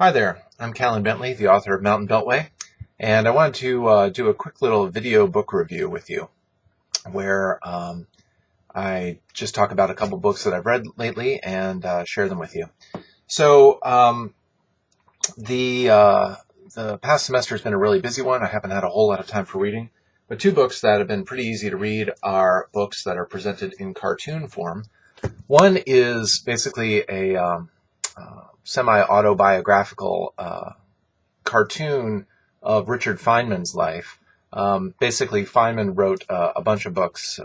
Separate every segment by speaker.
Speaker 1: Hi there, I'm Callan the author of Mountain Beltway, and I wanted to do a quick little video book review with you where I just talk about a couple books that I've read lately and share them with you. So the past semester has been a really busy one. I haven't had a whole lot of time for reading, but two books that have been pretty easy to read are books that are presented in cartoon form. One is basically a semi-autobiographical cartoon of Richard Feynman's life. Basically, Feynman wrote a bunch of books,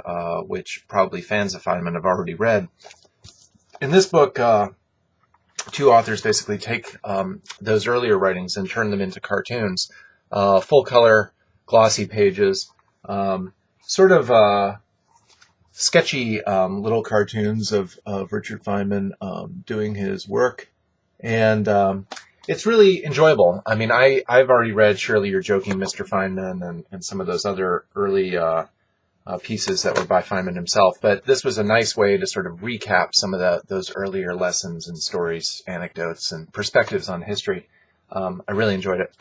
Speaker 1: which probably fans of Feynman have already read. In this book, two authors basically take those earlier writings and turn them into cartoons, full-color, glossy pages, sort of sketchy little cartoons of Richard Feynman doing his work. And it's really enjoyable. I mean, I've already read Surely You're Joking, Mr. Feynman, and some of those other early pieces that were by Feynman himself. But this was a nice way to sort of recap some of those earlier lessons and stories, anecdotes, and perspectives on history. I really enjoyed it.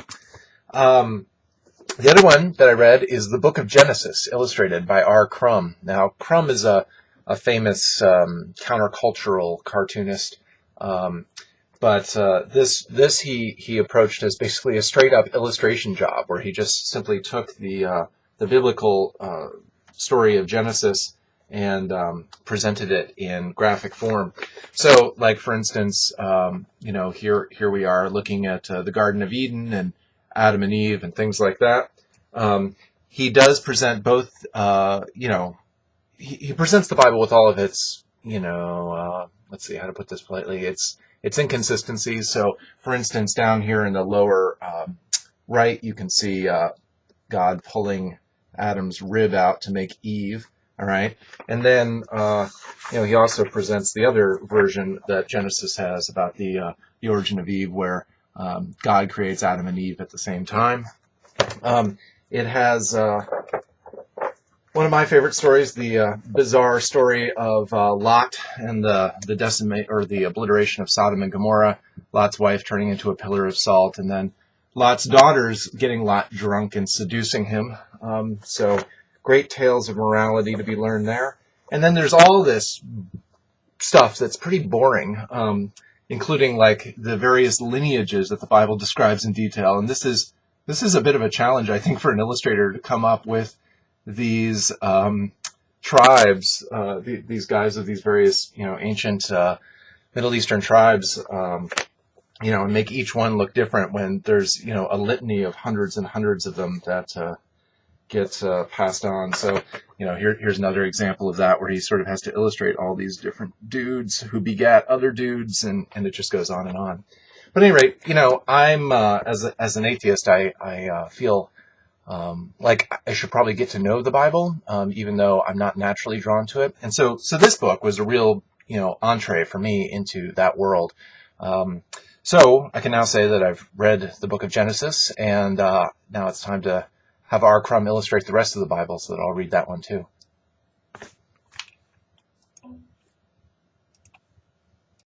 Speaker 1: The other one that I read is the Book of Genesis, illustrated by Crumb. Now, Crumb is a famous countercultural cartoonist. But this he approached as basically a straight-up illustration job, where he just simply took the biblical story of Genesis and presented it in graphic form. So, like for instance, here we are looking at the Garden of Eden and Adam and Eve and things like that. He does present both. He presents the Bible with all of its, let's see how to put this politely. It's inconsistencies. So, for instance, down here in the lower right, you can see God pulling Adam's rib out to make Eve. All right, and then he also presents the other version that Genesis has about the origin of Eve, where God creates Adam and Eve at the same time. It has one of my favorite stories, the bizarre story of Lot and the obliteration of Sodom and Gomorrah. Lot's wife turning into a pillar of salt, and then Lot's daughters getting Lot drunk and seducing him. So great tales of morality to be learned there. And then there's all this stuff that's pretty boring, including like the various lineages that the Bible describes in detail. And this is a bit of a challenge, I think, for an illustrator to come up with these tribes, these guys of these various, ancient Middle Eastern tribes, and make each one look different when there's, a litany of hundreds and hundreds of them that gets passed on. So, here's another example of that, where he sort of has to illustrate all these different dudes who begat other dudes, and it just goes on and on. But at any rate, I'm as an atheist, I feel like I should probably get to know the Bible, even though I'm not naturally drawn to it. And so this book was a real, entree for me into that world. So I can now say that I've read the Book of Genesis, and now it's time to have Crumb illustrate the rest of the Bible, so that I'll read that one too.